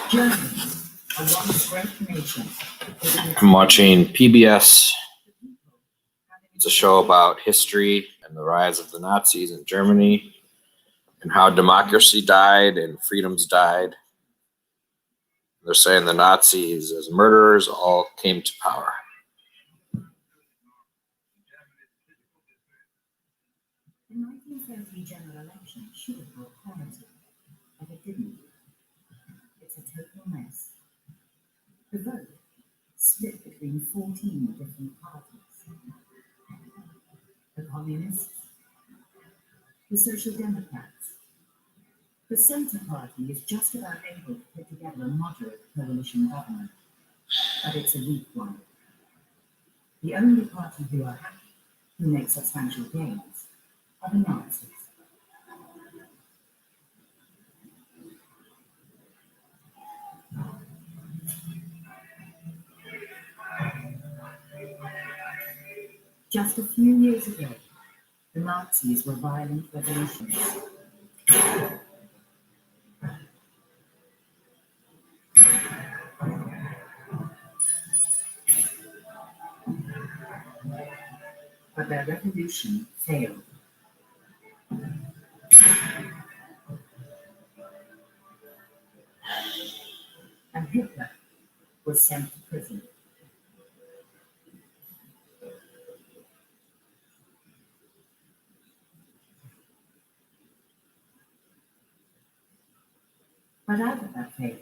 Germans are one great nation. I'm watching PBS. It's a show about history and the rise of the Nazis in Germany and how democracy died and freedoms died. They're saying the Nazis, as murderers, all came to power. The 1930 general election should have brought clarity, but it didn't. It's a total mess. The vote split between 14 different parties. The Communists, the Social Democrats. The Centre Party is just about able to put together a moderate coalition government, but it's a weak one. The only party who are happy, who make substantial gains, are the Nazis. Just a few years ago, the Nazis were violent revolutionists. But their revolution failed. And Hitler was sent to prison. But out of that failure,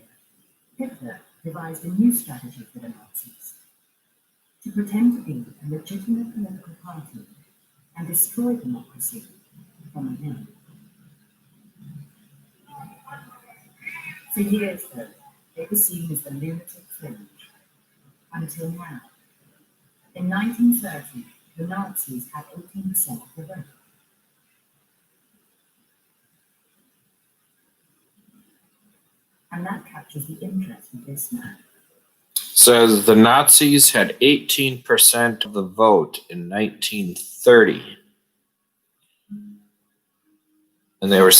Hitler devised a new strategy for the Nazis: to pretend to be a legitimate political party and destroy democracy from within. For years, though, they were seen as the lunatic fringe, until now. In 1930, the Nazis had 18% of the vote. And that captures the interest of this man. Says the Nazis had 18% of the vote in 1930. And they were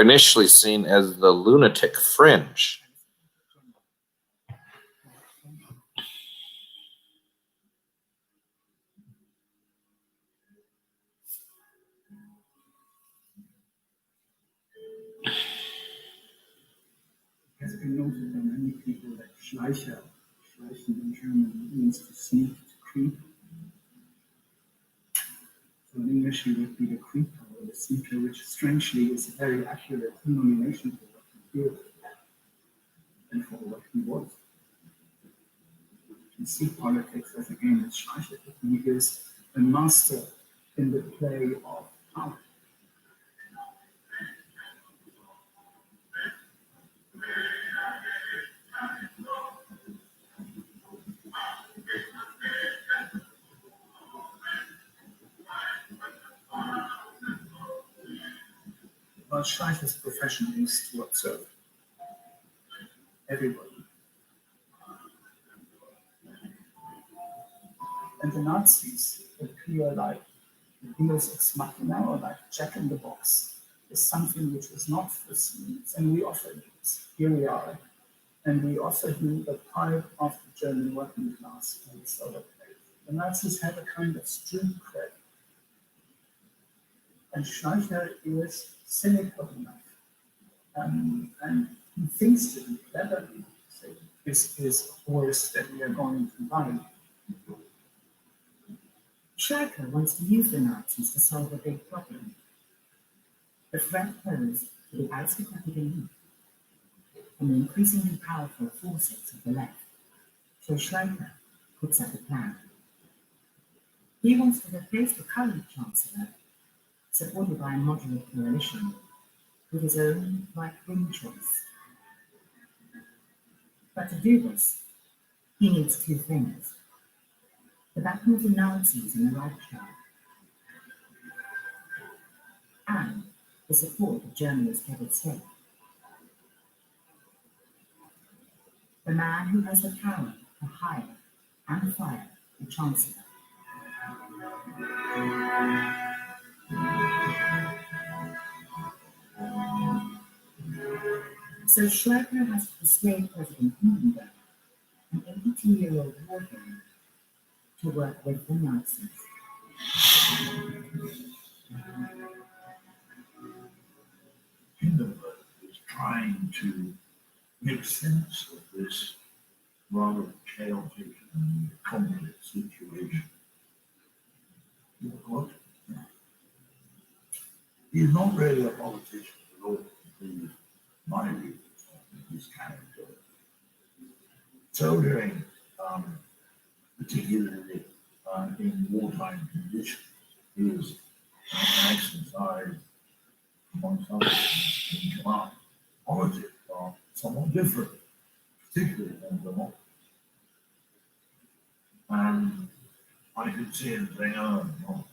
initially seen as the lunatic fringe. It has been noted by many people that Schleichen in German means to sneak, to creep. So in English it would be the creeper or the sneaker, which strangely is a very accurate denomination for what he did and for what he was. You see politics as a game of Schleichen. He is a master in the play of power. Well, Schleichen's profession is to observe everybody. And the Nazis appear like Deus ex machina, or like Jack in the Box, is something which was not foreseen. And we offer you this. Here we are. And we offer you a part of the German working class on this other plate. The Nazis have a kind of street cred. And Schleicher is cynical enough. And he thinks to be clever. So this is a horse that we are going to ride. Schleicher wants to use the Nazis to solve a big problem: the threat posed to the aristocratic elite and the increasingly powerful forces of the left. So Schleicher puts up a plan. He wants to replace the current chancellor, supported by a moderate coalition, with his own right-wing choice. But to do this, he needs two things: the backing of the Nazis in the Livechat, and the support of Germany's head of state. The man who has the power to hire and fire the chancellor. So Schleicher has to persuade President Hindenburg, an 82-year-old war hero, to work with the Nazis. Hindenburg is trying to make sense of this rather chaotic and complex situation. What? He's not really a politician at all. He's my view of his character. Soldiering, particularly in wartime conditions, is an exercise amongst others in command. Politics are somewhat different, particularly in Vermont. And I could see him saying, oh, no,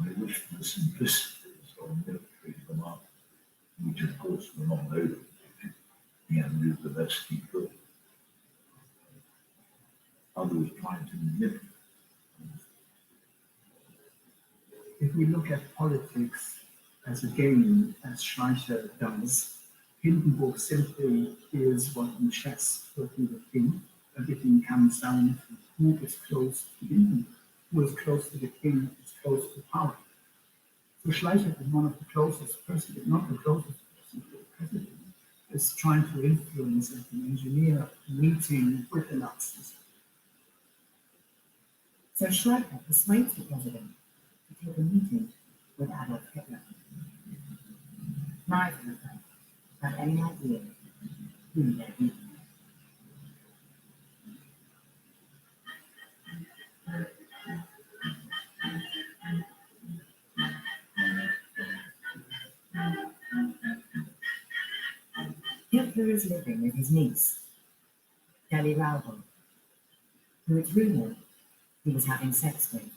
I wish for the simplicity of military command, which of course were not over. He had to do the best he could. Others trying to manipulate. If we look at politics as a game, as Schleicher does, Hindenburg simply is what in chess working the king. Everything comes down to who is close to Hindenburg. Who is close to the king is close to power. So Schleicher is one of the closest person, if not the closest person to the president, is trying to influence and to engineer a meeting with the Nazis. So Schleicher persuades the president to take a meeting with Adolf Hitler. Neither of them have any idea who they're meeting. Hitler is living with his niece, Kelly Rauber, who it's rumored he was having sex with.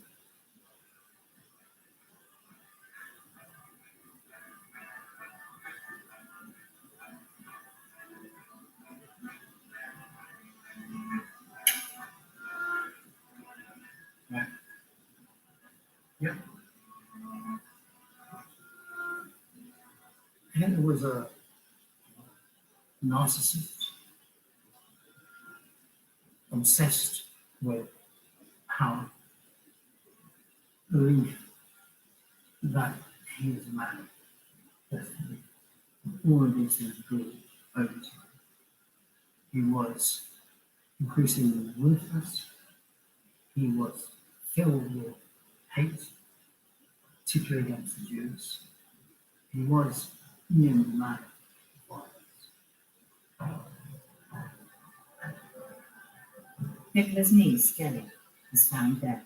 Yeah. Hitler was a narcissist, obsessed with power, belief that he was a man of destiny. All of these things grew over time. He was increasingly ruthless. He was filled with hate, particularly against the Jews. He was in the man of violence. Hitler's niece, Kelly, was found dead.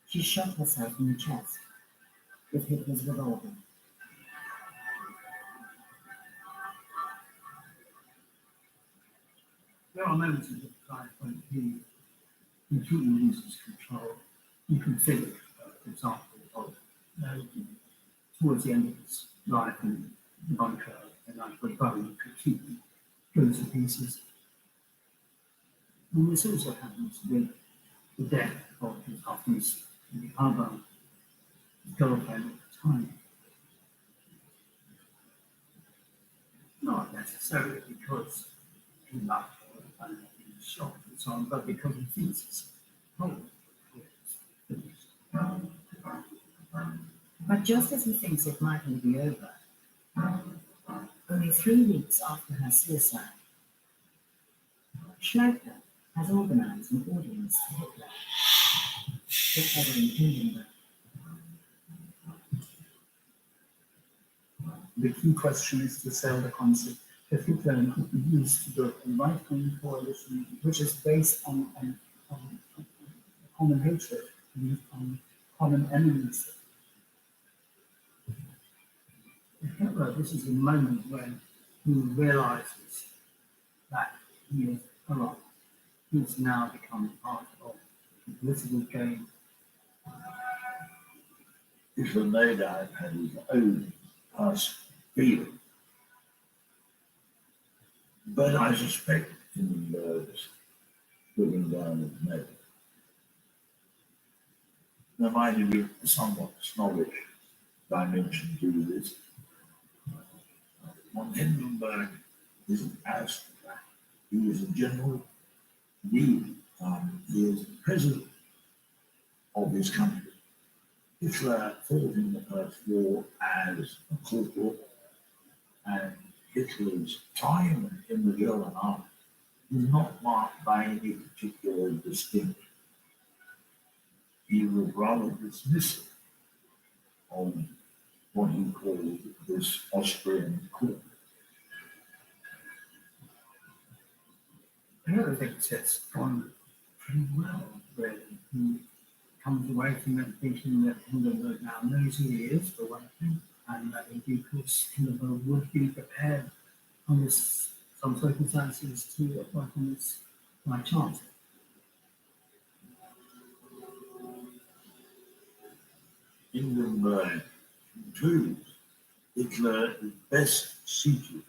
She shot herself in the chest with Hitler's revolver. There are moments in his life when he completely loses control. You can think, for example, of towards the end of his life in the bunker, and like where Bowen completely goes to pieces. And this also happens with the death of his other girlfriend at the time. Not necessarily because he loved her and he was shocked and so on, but because he thinks it's finished. But just as he thinks it might all be over, only 3 weeks after her suicide, Schleicher has organized an audience for Hitler with President Hindenburg. The key question is to sell the concept that Hitler could be used to build a right-wing coalition which is based on common hatred and on common enemies. Hitler, this is a moment when he realizes that he is corrupt. He's now become part of the political game. Hitler no doubt had his own personal feeling. But I suspect Hindenburg's putting down his nose. There might be a somewhat snobbish dimension to this. What Hindenburg isn't aristocrat. He was a general leader. He is the president of this country. Hitler fought in the First War as a corporal, and Hitler's time in the German army was not marked by any particular distinction. He was rather dismissive of what he called this Austrian court. I don't think it's gone pretty well, really. He comes away from it thinking that Hindenburg now knows who he is, for one thing, and that in due course Hindenburg would be prepared under some circumstances to work on his right chance. Hindenburg concludes Hitler is best suited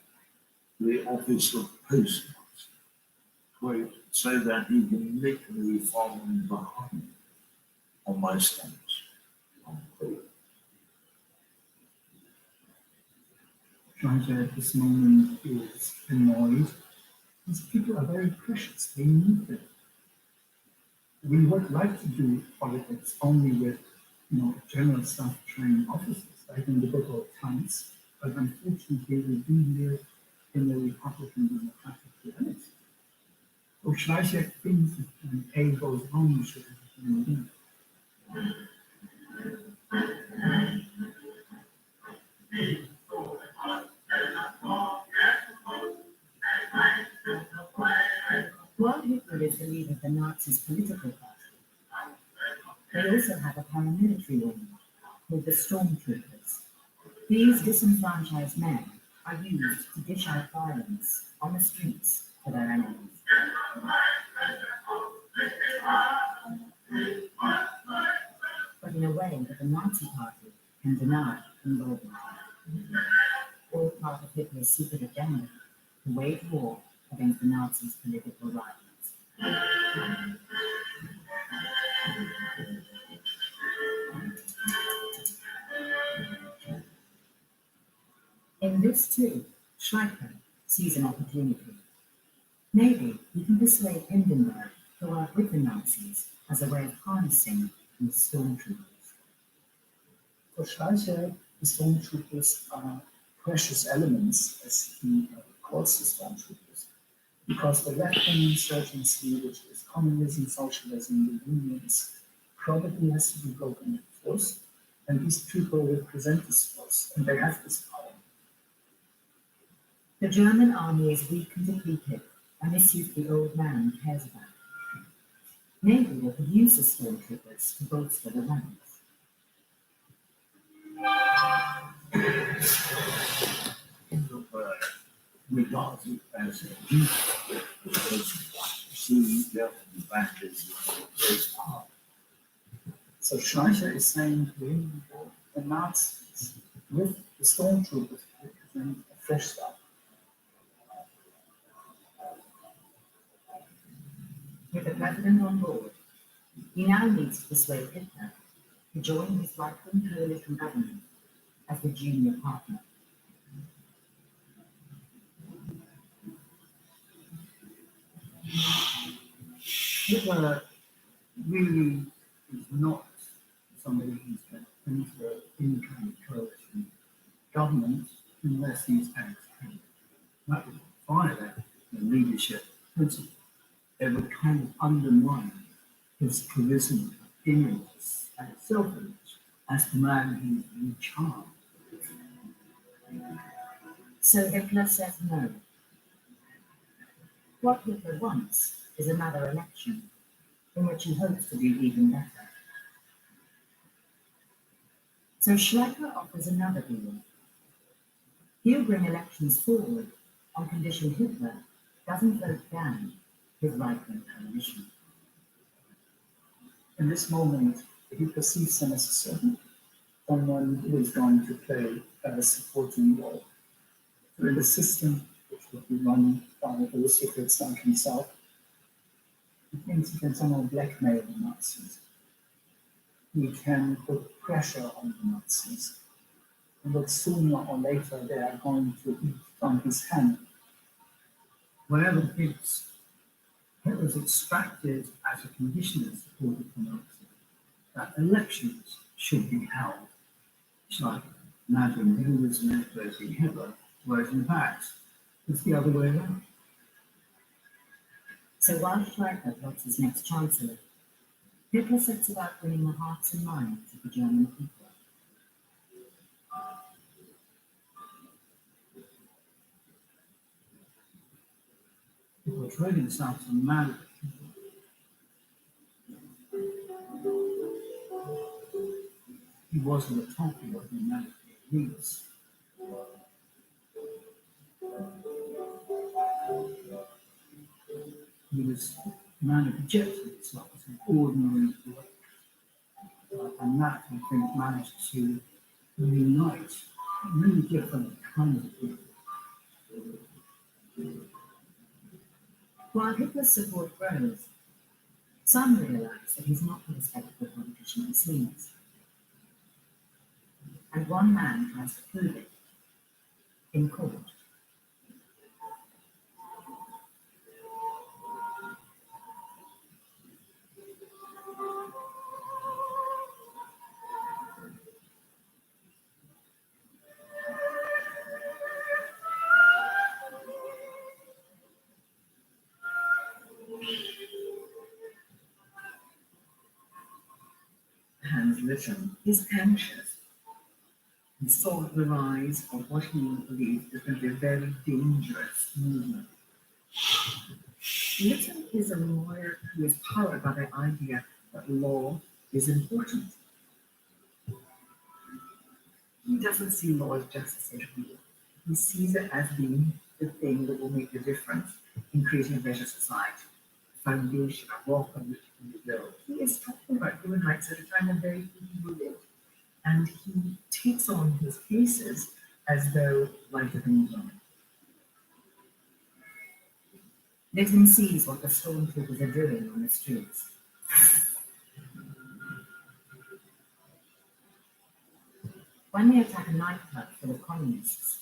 to the office of postmaster, quote, so that he can lick me from behind on my stomach, unquote. Schleicher at this moment is annoyed. These people are very precious. They need them. We would like to do politics only with, general staff trained officers, like in the book of Times, but unfortunately we do live in a Republican democratic reality. So Schleicher thinks that when A goes wrong, you should have been doing. While Hitler is the leader of the Nazis' political party, they also have a paramilitary wing called the Stormtroopers. These disenfranchised men are used to dish out violence on the streets for their enemies. But in a way that the Nazi party can deny involvement in. All part of Hitler's secret agenda to wage war against the Nazis' political rivals. In this too, Schleicher sees an opportunity. Maybe he can persuade Hindenburg to work with the Nazis as a way of harnessing these stormtroopers. For Schleicher, the stormtroopers are precious elements, as he calls the stormtroopers, because the left-wing insurgency, which is communism, socialism, the unions, probably has to be broken by force, and these people represent this force, and they have this power. The German army is weak and depleted, and misses the old man cares about. Maybe they could use the stormtroopers to bolster the ranks. Hindenburg regards it as a duty because to see Germany back as a great power. So Schleicher is saying to him that the Nazis, with the stormtroopers, represent a fresh start. With the president on board, he now needs to persuade Hitler to join his right-wing coalition government as the junior partner. Hitler really is not somebody who's going to enter any kind of coalition government unless he's paid. That would violate the leadership principle. It would kind of undermine his charisma, image, and self-image as the man who's in charge. So Hitler says no. What Hitler wants is another election in which he hopes to do even better. So Schleicher offers another deal. He'll bring elections forward on condition Hitler doesn't vote down his right-wing coalition. In this moment, he perceives him as a servant, someone who is going to play a supporting role. So in the system which would be run by aristocrats like himself, he thinks he can somehow blackmail the Nazis. He can put pressure on the Nazis. And that sooner or later they are going to eat from his hand. whatever the case, it was extracted as a condition of support of democracy that elections should be held. It's like imagine who was next versus Hitler, whereas in fact, it's the other way around. So while Schleicher plots his next chancellor, Hitler sets about winning the hearts and minds of the German people. He portrayed himself as a man. He wasn't a token of humanity. He was a man who projected himself as an ordinary boy. And that, I think, managed to unite many different kinds of people. While Hitler's support grows, some realize that he's not the respectable politician he seems. And one man tries to prove it in court. Hans Lichten is anxious. He saw the rise of what he believed is going to be a very dangerous movement. Lichten is a lawyer who is powered by the idea that law is important. He doesn't see law as just a set of rules. He sees it as being the thing that will make the difference in creating a better society, a foundation, a rock on which he can build. He is talking about human rights at a time when very few people did. And he takes on his cases as though life depends on it. Lichten sees what the stormtroopers are doing on the streets. When they attack a nightclub full of communists,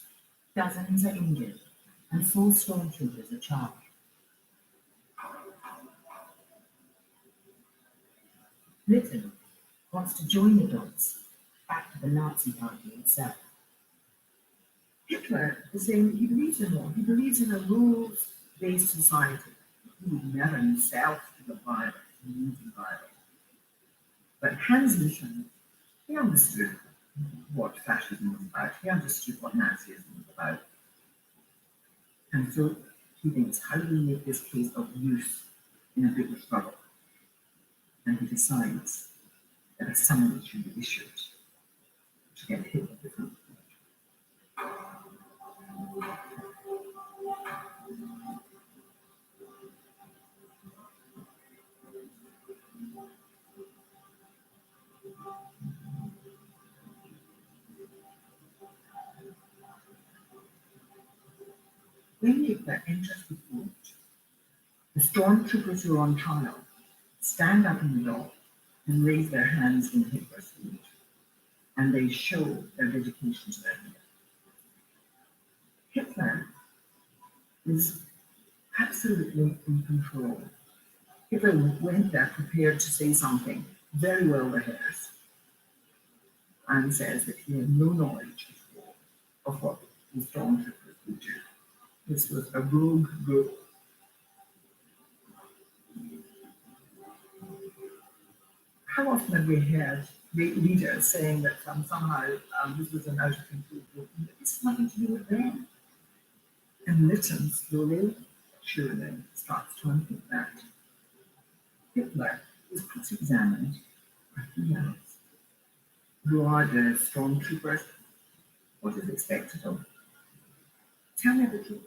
dozens are injured and 4 stormtroopers are charged. Lichten wants to join the dots back to the Nazi party itself. Hitler is saying he believes in law. He believes in a rules-based society. He would never himself do the violence, using violence. But Hans Lichten, he understood what fascism was about. He understood what Nazism was about. And so he thinks, how do we make this case of use in a bigger struggle? And he decides that a summons should be issued to get Hitler to come. When Hitler enters the court, the stormtroopers who are on trial stand up in the dock and raise their hands in Hitler's salute, and they show their dedication to their leader. Hitler is absolutely in control. Hitler went there prepared to say something very well rehearsed, and says that he had no knowledge of what the stormtroopers would do. This was a rogue group. How often have we heard leaders saying that somehow this was an out of control group? It's nothing to do with them. And Lichten slowly, surely starts to unpick that. Hitler is cross-examined by he asks, who are the stormtroopers? What is expected of them? Tell me the truth.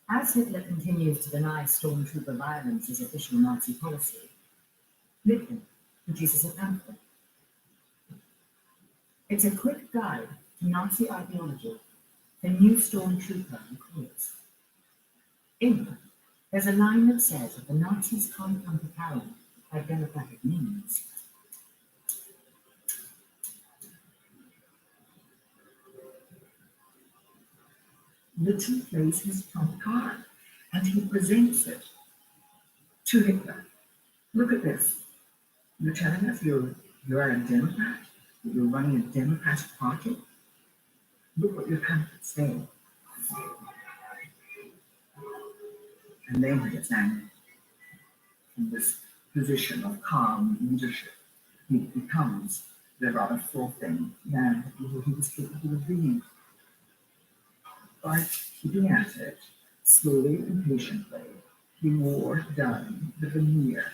As Hitler continues to deny stormtrooper violence as official Nazi policy, Lichten produces a pamphlet. It's a quick guide to Nazi ideology for new stormtrooper recruits. In it, there's a line that says that the Nazis can't come to power by democratic means. Litton plays his trump card and he presents it to Hitler. Look at this. You're telling us you are a Democrat, that you're running a Democratic party. Look what your pamphlets say. And then he gets angry. In this position of calm leadership, he becomes the rather frothing man that he was capable of being. But keeping at it, slowly and patiently, he wore down the veneer